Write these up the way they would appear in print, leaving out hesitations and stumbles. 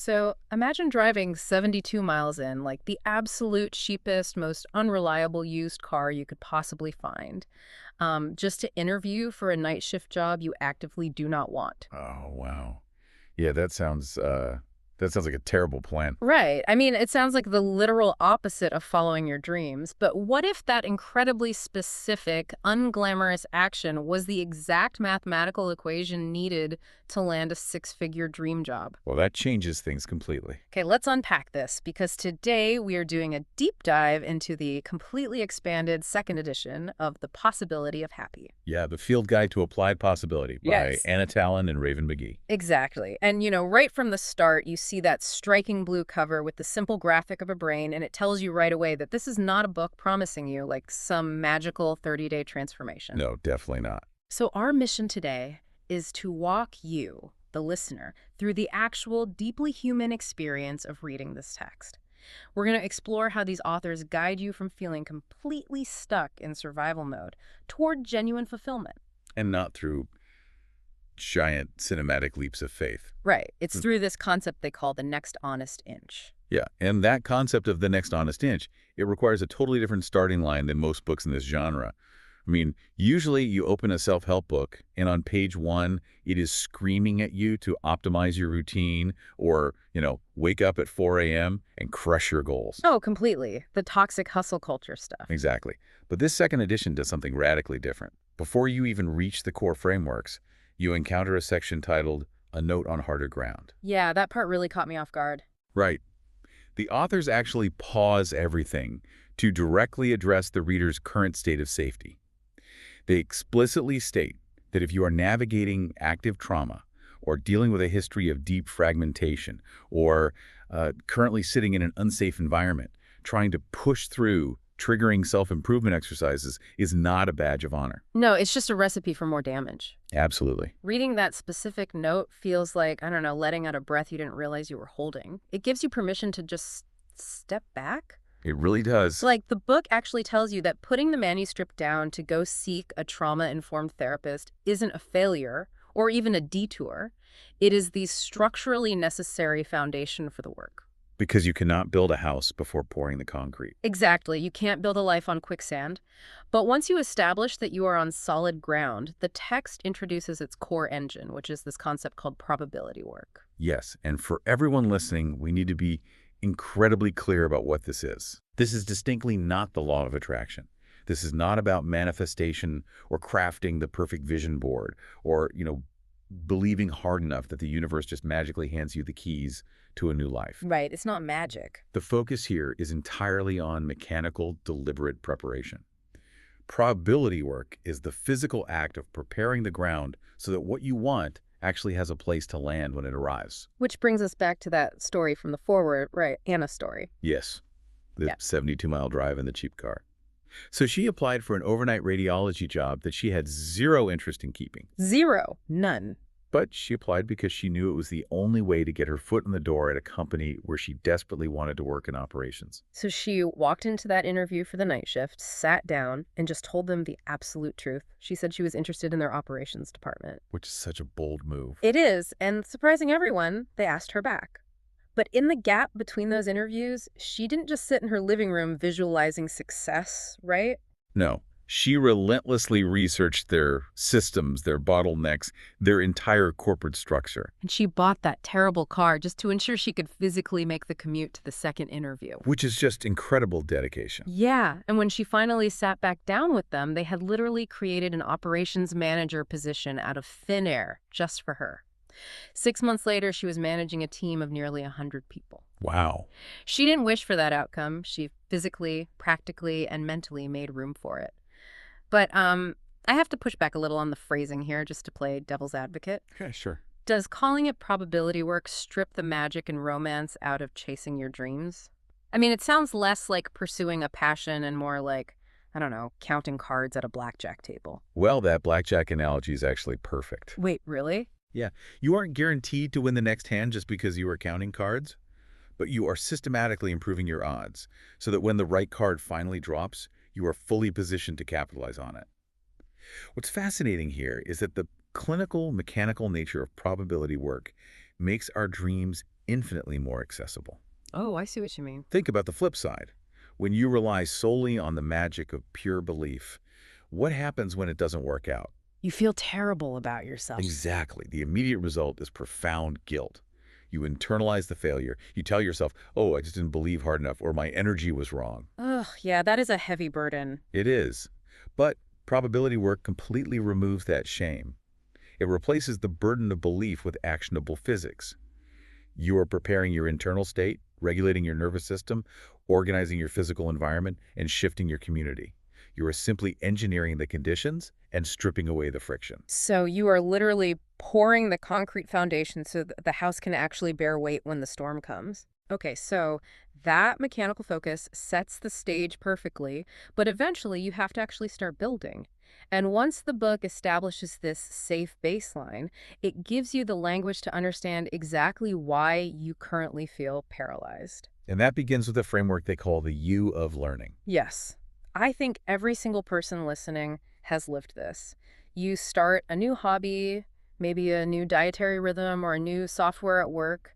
So imagine driving 72 miles in, like the absolute cheapest, most unreliable used car you could possibly find, just to interview for a night shift job you actively do not want. Oh, wow. Yeah, that sounds like a terrible plan. Right. I mean, it sounds like the literal opposite of following your dreams, but what if that incredibly specific, unglamorous action was the exact mathematical equation needed to land a six-figure dream job? Well, that changes things completely. Okay, let's unpack this because today we are doing a deep dive into the completely expanded second edition of The Possibility of Happy. Yeah, The Field Guide to Applied Possibility by Yes. Anna Talyn and Raven McGee. Exactly. And, right from the start, you see that striking blue cover with the simple graphic of a brain, and it tells you right away that this is not a book promising you like some magical 30-day transformation. No, definitely not. So our mission today is to walk you, the listener, through the actual deeply human experience of reading this text. We're going to explore how these authors guide you from feeling completely stuck in survival mode toward genuine fulfillment. And not through giant cinematic leaps of faith. Right. It's through this concept they call the next honest inch. Yeah, and that concept of the next honest inch, it requires a totally different starting line than most books in this genre. I mean, usually you open a self-help book, and on page one, it is screaming at you to optimize your routine or, wake up at 4 a.m. and crush your goals. Oh, completely. The toxic hustle culture stuff. Exactly. But this second edition does something radically different. Before you even reach the core frameworks, you encounter a section titled A Note on Harder Ground. Yeah, that part really caught me off guard. Right. The authors actually pause everything to directly address the reader's current state of safety. They explicitly state that if you are navigating active trauma or dealing with a history of deep fragmentation or currently sitting in an unsafe environment, trying to push through triggering self-improvement exercises is not a badge of honor. No, it's just a recipe for more damage. Absolutely. Reading that specific note feels like, I don't know, letting out a breath you didn't realize you were holding. It gives you permission to just step back. It really does. Like, the book actually tells you that putting the manuscript down to go seek a trauma-informed therapist isn't a failure or even a detour. It is the structurally necessary foundation for the work. Because you cannot build a house before pouring the concrete. Exactly. You can't build a life on quicksand. But once you establish that you are on solid ground, the text introduces its core engine, which is this concept called probability work. Yes, and for everyone listening, we need to be incredibly clear about what this is. This is distinctly not the law of attraction. This is not about manifestation or crafting the perfect vision board or, believing hard enough that the universe just magically hands you the keys to a new life. Right. It's not magic. The focus here is entirely on mechanical, deliberate preparation. Probability work is the physical act of preparing the ground so that what you want actually has a place to land when it arrives. Which brings us back to that story from the foreword, right? Anna's story. Yes, the Yeah. 72-mile drive in the cheap car. So she applied for an overnight radiology job that she had zero interest in keeping. Zero. None. But she applied because she knew it was the only way to get her foot in the door at a company where she desperately wanted to work in operations. So she walked into that interview for the night shift, sat down, and just told them the absolute truth. She said she was interested in their operations department. Which is such a bold move. It is, and surprising everyone, they asked her back. But in the gap between those interviews, she didn't just sit in her living room visualizing success, right? No, she relentlessly researched their systems, their bottlenecks, their entire corporate structure. And she bought that terrible car just to ensure she could physically make the commute to the second interview. Which is just incredible dedication. Yeah, and when she finally sat back down with them, they had literally created an operations manager position out of thin air just for her. 6 months later, she was managing a team of nearly 100 people. Wow. She didn't wish for that outcome. She physically, practically, and mentally made room for it. But I have to push back a little on the phrasing here just to play devil's advocate. Okay, sure. Does calling it probability work strip the magic and romance out of chasing your dreams? I mean, it sounds less like pursuing a passion and more like, I don't know, counting cards at a blackjack table. Well, that blackjack analogy is actually perfect. Wait, really? Yeah, you aren't guaranteed to win the next hand just because you are counting cards, but you are systematically improving your odds so that when the right card finally drops, you are fully positioned to capitalize on it. What's fascinating here is that the clinical, mechanical nature of probability work makes our dreams infinitely more accessible. Oh, I see what you mean. Think about the flip side. When you rely solely on the magic of pure belief, what happens when it doesn't work out? You feel terrible about yourself. Exactly. The immediate result is profound guilt. You internalize the failure. You tell yourself, oh, I just didn't believe hard enough, or my energy was wrong. Ugh, yeah, that is a heavy burden. It is. But probability work completely removes that shame. It replaces the burden of belief with actionable physics. You are preparing your internal state, regulating your nervous system, organizing your physical environment, and shifting your community. You are simply engineering the conditions and stripping away the friction. So you are literally pouring the concrete foundation so that the house can actually bear weight when the storm comes. Okay, so that mechanical focus sets the stage perfectly, but eventually you have to actually start building. And once the book establishes this safe baseline, it gives you the language to understand exactly why you currently feel paralyzed. And that begins with a framework they call the U of learning. Yes, I think every single person listening has lived this. You start a new hobby, maybe a new dietary rhythm or a new software at work,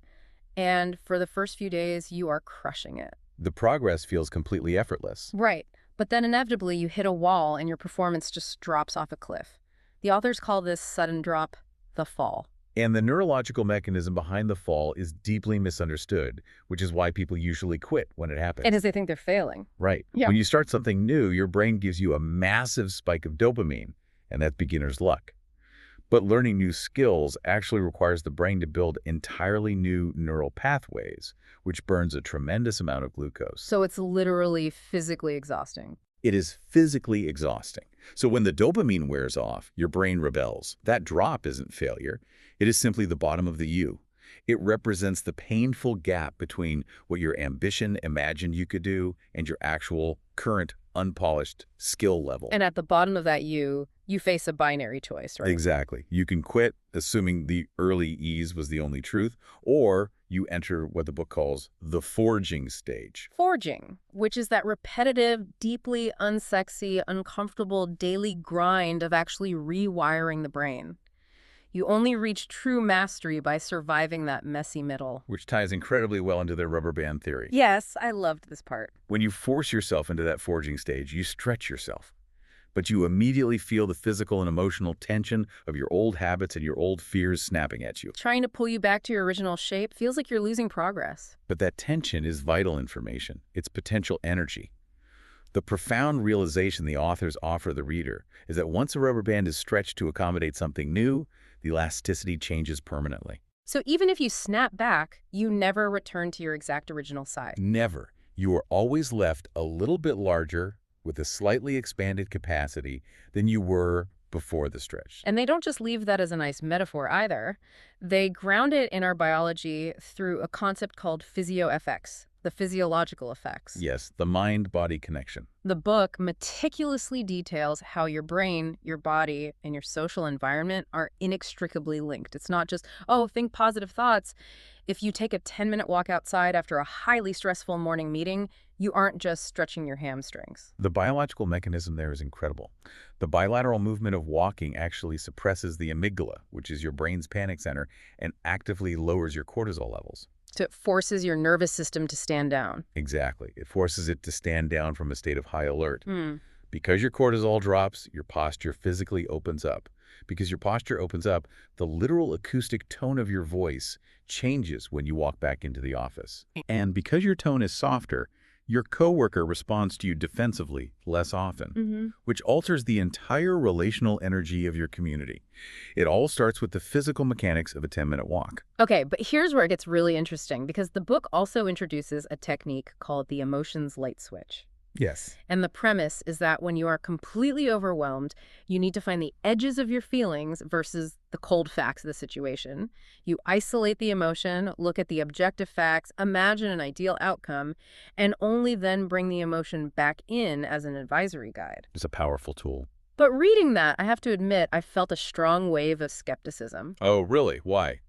and for the first few days, you are crushing it. The progress feels completely effortless. Right. But then inevitably, you hit a wall and your performance just drops off a cliff. The authors call this sudden drop the fall. And the neurological mechanism behind the fall is deeply misunderstood, which is why people usually quit when it happens. And as they think they're failing. Right. Yeah. When you start something new, your brain gives you a massive spike of dopamine, and that's beginner's luck. But learning new skills actually requires the brain to build entirely new neural pathways, which burns a tremendous amount of glucose. So it's literally physically exhausting. It is physically exhausting. So when the dopamine wears off, your brain rebels. That drop isn't failure. It is simply the bottom of the U. It represents the painful gap between what your ambition imagined you could do and your actual, current, unpolished skill level. And at the bottom of that you face a binary choice, right? Exactly. You can quit, assuming the early ease was the only truth, or you enter what the book calls the forging stage. Forging, which is that repetitive, deeply unsexy, uncomfortable daily grind of actually rewiring the brain. You only reach true mastery by surviving that messy middle. Which ties incredibly well into their rubber band theory. Yes, I loved this part. When you force yourself into that forging stage, you stretch yourself. But you immediately feel the physical and emotional tension of your old habits and your old fears snapping at you. Trying to pull you back to your original shape feels like you're losing progress. But that tension is vital information. It's potential energy. The profound realization the authors offer the reader is that once a rubber band is stretched to accommodate something new, the elasticity changes permanently. So even if you snap back, you never return to your exact original size. Never. You are always left a little bit larger with a slightly expanded capacity than you were before the stretch. And they don't just leave that as a nice metaphor either. They ground it in our biology through a concept called physio-FX, the physiological effects. Yes, the mind-body connection. The book meticulously details how your brain, your body, and your social environment are inextricably linked. It's not just, oh, think positive thoughts. If you take a 10-minute walk outside after a highly stressful morning meeting, you aren't just stretching your hamstrings. The biological mechanism there is incredible. The bilateral movement of walking actually suppresses the amygdala, which is your brain's panic center, and actively lowers your cortisol levels. So it forces your nervous system to stand down. Exactly. It forces it to stand down from a state of high alert. Because your cortisol drops, your posture physically opens up. Because your posture opens up, the literal acoustic tone of your voice changes when you walk back into the office. And because your tone is softer, your coworker responds to you defensively less often, which alters the entire relational energy of your community. It all starts with the physical mechanics of a 10-minute walk. Okay, but here's where it gets really interesting, because the book also introduces a technique called the emotions light switch. Yes. And the premise is that when you are completely overwhelmed, you need to find the edges of your feelings versus the cold facts of the situation. You isolate the emotion, look at the objective facts, imagine an ideal outcome, and only then bring the emotion back in as an advisory guide. It's a powerful tool. But reading that, I have to admit, I felt a strong wave of skepticism. Oh, really? Why?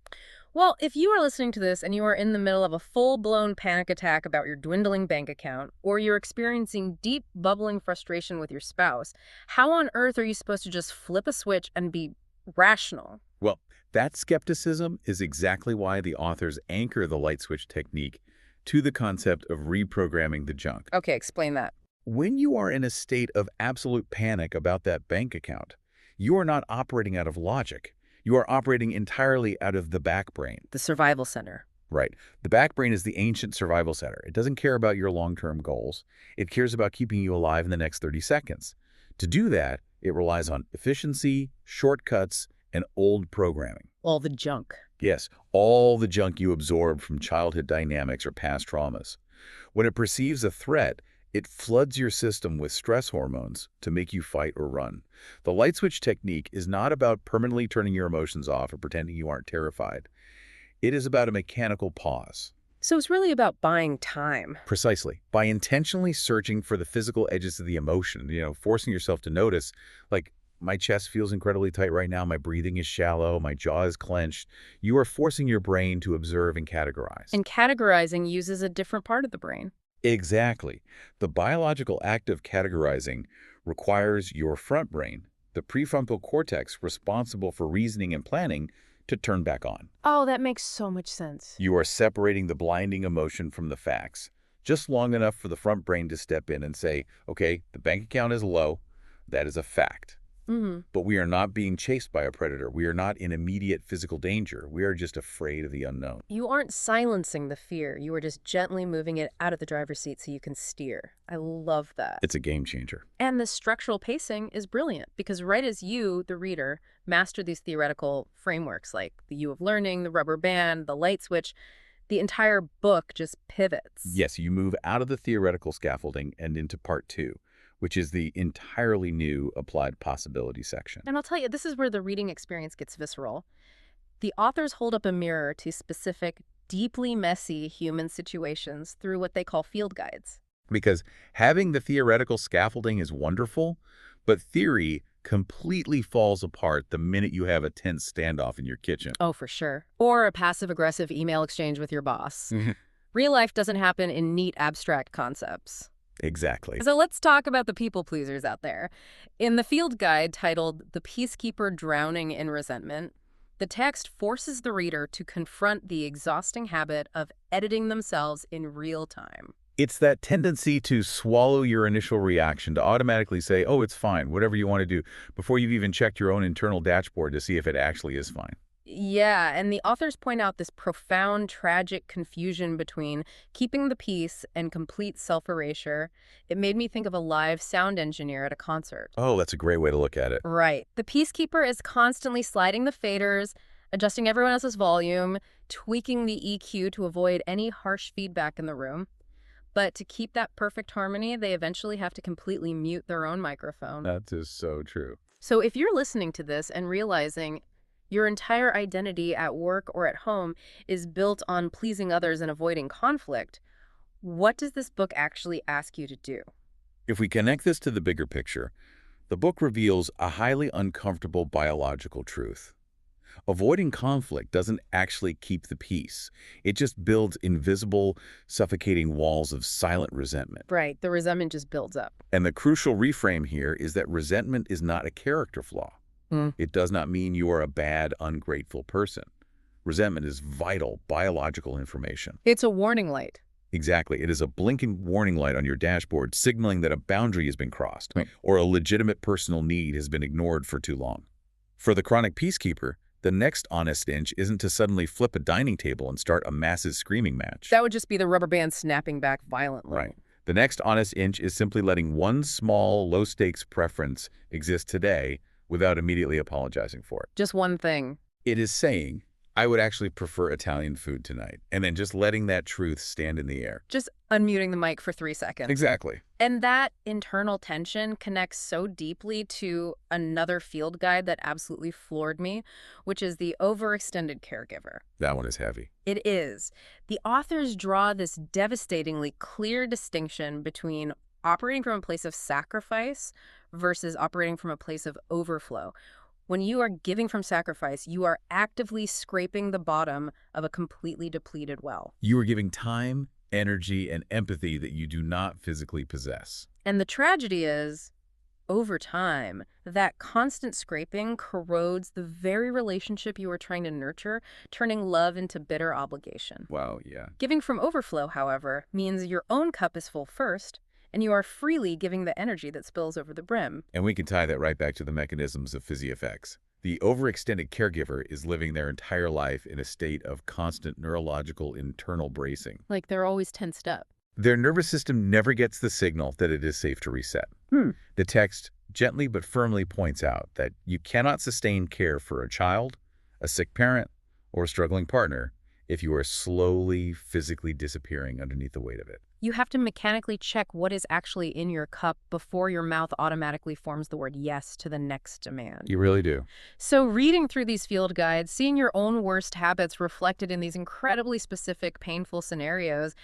Well, if you are listening to this and you are in the middle of a full-blown panic attack about your dwindling bank account, or you're experiencing deep, bubbling frustration with your spouse, how on earth are you supposed to just flip a switch and be rational? Well, That skepticism is exactly why the authors anchor the light switch technique to the concept of reprogramming the junk. Okay, explain that. When you are in a state of absolute panic about that bank account, you are not operating out of logic. You are operating entirely out of the back brain. The survival center. Right. The back brain is the ancient survival center. It doesn't care about your long-term goals. It cares about keeping you alive in the next 30 seconds. To do that, it relies on efficiency, shortcuts, and old programming. All the junk. Yes, all the junk you absorbed from childhood dynamics or past traumas. When it perceives a threat, it floods your system with stress hormones to make you fight or run. The light switch technique is not about permanently turning your emotions off or pretending you aren't terrified. It is about a mechanical pause. So it's really about buying time. Precisely. By intentionally searching for the physical edges of the emotion, forcing yourself to notice, like, my chest feels incredibly tight right now, my breathing is shallow, my jaw is clenched. You are forcing your brain to observe and categorize. And categorizing uses a different part of the brain. Exactly. The biological act of categorizing requires your front brain, the prefrontal cortex responsible for reasoning and planning, to turn back on. Oh, that makes so much sense. You are separating the blinding emotion from the facts, just long enough for the front brain to step in and say, okay, the bank account is low. That is a fact. But we are not being chased by a predator. We are not in immediate physical danger. We are just afraid of the unknown. You aren't silencing the fear. You are just gently moving it out of the driver's seat so you can steer. I love that. It's a game changer. And the structural pacing is brilliant because right as you, the reader, master these theoretical frameworks like the U of learning, the rubber band, the light switch, the entire book just pivots. Yes, you move out of the theoretical scaffolding and into part 2, which is the entirely new applied possibility section. And I'll tell you, this is where the reading experience gets visceral. The authors hold up a mirror to specific, deeply messy human situations through what they call field guides. Because having the theoretical scaffolding is wonderful, but theory completely falls apart the minute you have a tense standoff in your kitchen. Oh, for sure. Or a passive-aggressive email exchange with your boss. Real life doesn't happen in neat, abstract concepts. Exactly. So let's talk about the people pleasers out there. In the field guide titled The Peacekeeper Drowning in Resentment, the text forces the reader to confront the exhausting habit of editing themselves in real time. It's that tendency to swallow your initial reaction, to automatically say, oh, it's fine, whatever you want to do, before you've even checked your own internal dashboard to see if it actually is fine. Yeah, and the authors point out this profound, tragic confusion between keeping the peace and complete self-erasure. It made me think of a live sound engineer at a concert. Oh, that's a great way to look at it. Right. The peacekeeper is constantly sliding the faders, adjusting everyone else's volume, tweaking the EQ to avoid any harsh feedback in the room. But to keep that perfect harmony, they eventually have to completely mute their own microphone. That is so true. So if you're listening to this and realizing your entire identity at work or at home is built on pleasing others and avoiding conflict, what does this book actually ask you to do? If we connect this to the bigger picture, the book reveals a highly uncomfortable biological truth. Avoiding conflict doesn't actually keep the peace. It just builds invisible, suffocating walls of silent resentment. Right, the resentment just builds up. And the crucial reframe here is that resentment is not a character flaw. It does not mean you are a bad, ungrateful person. Resentment is vital biological information. It's a warning light. Exactly. It is a blinking warning light on your dashboard signaling that a boundary has been crossed or a legitimate personal need has been ignored for too long. For the chronic peacekeeper, the next honest inch isn't to suddenly flip a dining table and start a massive screaming match. That would just be the rubber band snapping back violently. Right. The next honest inch is simply letting one small, low-stakes preference exist today without immediately apologizing for it. Just one thing. It is saying, I would actually prefer Italian food tonight, and then just letting that truth stand in the air. Just unmuting the mic for 3 seconds. Exactly. And that internal tension connects so deeply to another field guide that absolutely floored me, which is the overextended caregiver. That one is heavy. It is. The authors draw this devastatingly clear distinction between operating from a place of sacrifice versus operating from a place of overflow. When you are giving from sacrifice, you are actively scraping the bottom of a completely depleted well. You are giving time, energy, and empathy that you do not physically possess. And the tragedy is, over time, that constant scraping corrodes the very relationship you were trying to nurture, turning love into bitter obligation. Wow, yeah. Giving from overflow, however, means your own cup is full first, and you are freely giving the energy that spills over the brim. And we can tie that right back to the mechanisms of physieffects. The overextended caregiver is living their entire life in a state of constant neurological internal bracing. Like they're always tensed up. Their nervous system never gets the signal that it is safe to reset. The text gently but firmly points out that you cannot sustain care for a child, a sick parent, or a struggling partner if you are slowly, physically disappearing underneath the weight of it. You have to mechanically check what is actually in your cup before your mouth automatically forms the word yes to the next demand. You really do. So reading through these field guides, seeing your own worst habits reflected in these incredibly specific, painful scenarios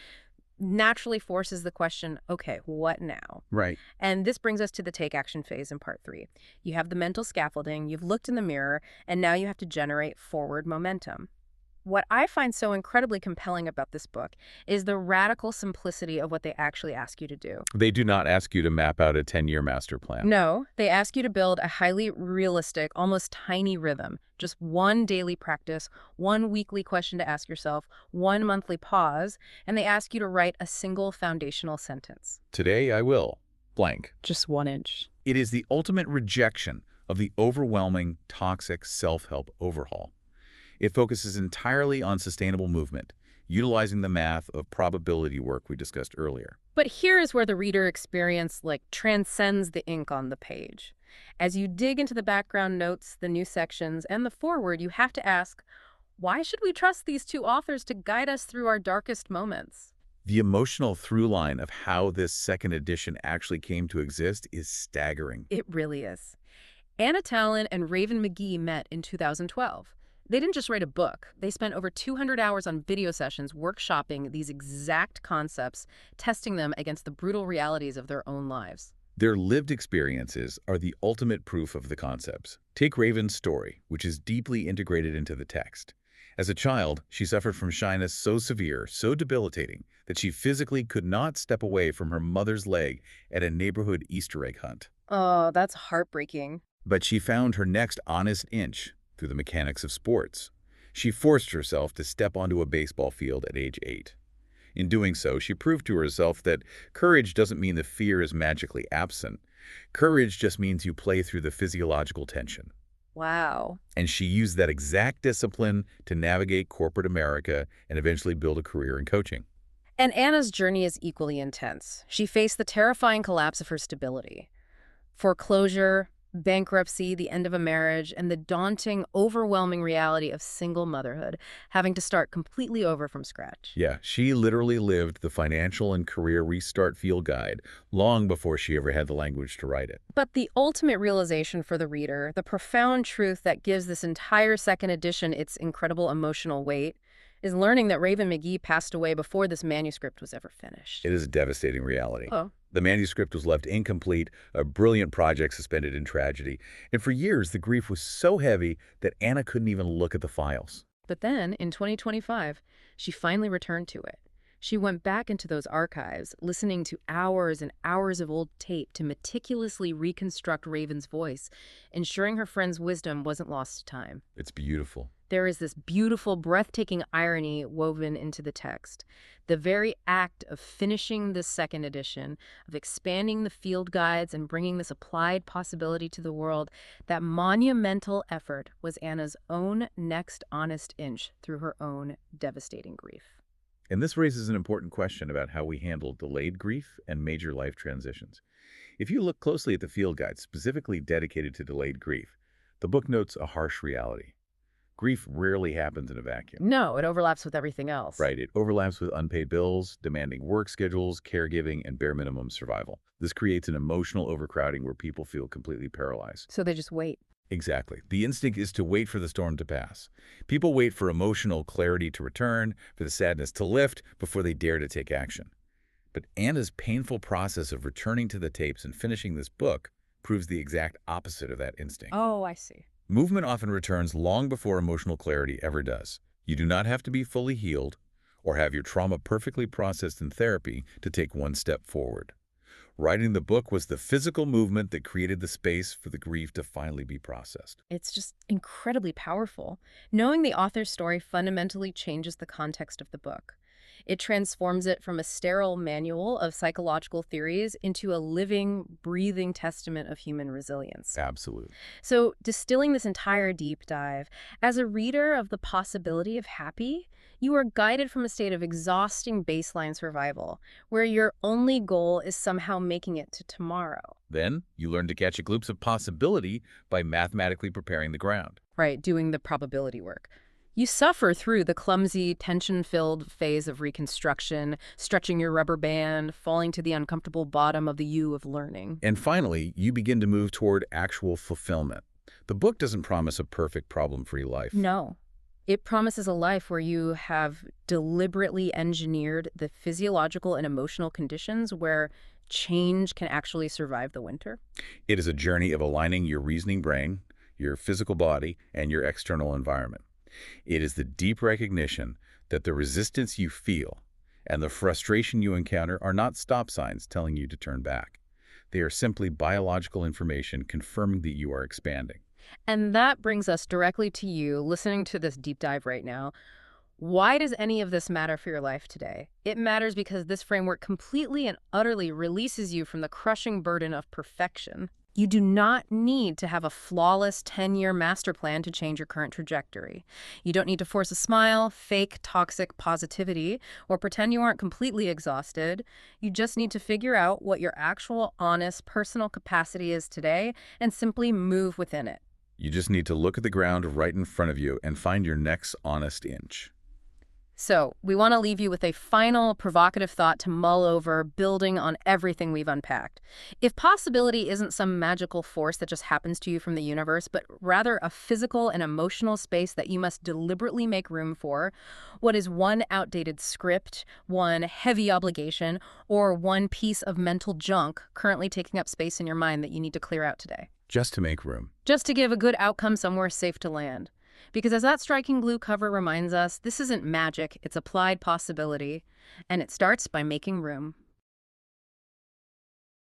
naturally forces the question, okay, what now? Right. And this brings us to the take action phase in part 3. You have the mental scaffolding, you've looked in the mirror, and now you have to generate forward momentum. What I find so incredibly compelling about this book is the radical simplicity of what they actually ask you to do. They do not ask you to map out a 10-year master plan. No, they ask you to build a highly realistic, almost tiny rhythm. Just one daily practice, one weekly question to ask yourself, one monthly pause, and they ask you to write a single foundational sentence. Today I will, blank. Just 1 inch. It is the ultimate rejection of the overwhelming, toxic self-help overhaul. It focuses entirely on sustainable movement, utilizing the math of probability work we discussed earlier. But here is where the reader experience transcends the ink on the page. As you dig into the background notes, the new sections, and the foreword, you have to ask, why should we trust these two authors to guide us through our darkest moments? The emotional through line of how this second edition actually came to exist is staggering. It really is. Anna Talyn and Raven McGee met in 2012. They didn't just write a book. They spent over 200 hours on video sessions workshopping these exact concepts, testing them against the brutal realities of their own lives. Their lived experiences are the ultimate proof of the concepts. Take Raven's story, which is deeply integrated into the text. As a child, she suffered from shyness so severe, so debilitating, that she physically could not step away from her mother's leg at a neighborhood Easter egg hunt. Oh, that's heartbreaking. But she found her next honest inch through the mechanics of sports. She forced herself to step onto a baseball field at age 8. In doing so, she proved to herself that courage doesn't mean the fear is magically absent. Courage just means you play through the physiological tension. Wow. And she used that exact discipline to navigate corporate America and eventually build a career in coaching. And Anna's journey is equally intense. She faced the terrifying collapse of her stability. Foreclosure, bankruptcy, the end of a marriage, and the daunting, overwhelming reality of single motherhood, having to start completely over from scratch. Yeah, she literally lived the financial and career restart field guide long before she ever had the language to write it. But the ultimate realization for the reader, the profound truth that gives this entire second edition its incredible emotional weight, is learning that Raven McGee passed away before this manuscript was ever finished. It is a devastating reality. Oh. The manuscript was left incomplete, a brilliant project suspended in tragedy, and for years the grief was so heavy that Anna couldn't even look at the files. But then, in 2025, she finally returned to it. She went back into those archives, listening to hours and hours of old tape to meticulously reconstruct Raven's voice, ensuring her friend's wisdom wasn't lost to time. It's beautiful. There is this beautiful, breathtaking irony woven into the text. The very act of finishing this second edition, of expanding the field guides and bringing this applied possibility to the world, that monumental effort was Anna's own next honest inch through her own devastating grief. And this raises an important question about how we handle delayed grief and major life transitions. If you look closely at the field guide specifically dedicated to delayed grief, the book notes a harsh reality. Grief rarely happens in a vacuum. No, it overlaps with everything else. Right, it overlaps with unpaid bills, demanding work schedules, caregiving, and bare minimum survival. This creates an emotional overcrowding where people feel completely paralyzed. So they just wait. Exactly. The instinct is to wait for the storm to pass. People wait for emotional clarity to return, for the sadness to lift, before they dare to take action. But Anna's painful process of returning to the tapes and finishing this book proves the exact opposite of that instinct. Oh, I see. Movement often returns long before emotional clarity ever does. You do not have to be fully healed or have your trauma perfectly processed in therapy to take one step forward. Writing the book was the physical movement that created the space for the grief to finally be processed. It's just incredibly powerful. Knowing the author's story fundamentally changes the context of the book. It transforms it from a sterile manual of psychological theories into a living, breathing testament of human resilience. Absolutely. So, distilling this entire deep dive, as a reader of The Possibility of Happy, you are guided from a state of exhausting baseline survival, where your only goal is somehow making it to tomorrow. Then, you learn to catch a glimpse of possibility by mathematically preparing the ground. Right, doing the probability work. You suffer through the clumsy, tension-filled phase of reconstruction, stretching your rubber band, falling to the uncomfortable bottom of the U of learning. And finally, you begin to move toward actual fulfillment. The book doesn't promise a perfect problem-free life. No. It promises a life where you have deliberately engineered the physiological and emotional conditions where change can actually survive the winter. It is a journey of aligning your reasoning brain, your physical body, and your external environment. It is the deep recognition that the resistance you feel and the frustration you encounter are not stop signs telling you to turn back. They are simply biological information confirming that you are expanding. And that brings us directly to you listening to this deep dive right now. Why does any of this matter for your life today? It matters because this framework completely and utterly releases you from the crushing burden of perfection. You do not need to have a flawless 10-year master plan to change your current trajectory. You don't need to force a smile, fake toxic positivity, or pretend you aren't completely exhausted. You just need to figure out what your actual, honest, personal capacity is today and simply move within it. You just need to look at the ground right in front of you and find your next honest inch. So, we want to leave you with a final provocative thought to mull over, building on everything we've unpacked. If possibility isn't some magical force that just happens to you from the universe, but rather a physical and emotional space that you must deliberately make room for, what is one outdated script, one heavy obligation, or one piece of mental junk currently taking up space in your mind that you need to clear out today? Just to make room. Just to give a good outcome somewhere safe to land. Because as that striking blue cover reminds us, this isn't magic, it's applied possibility, and it starts by making room.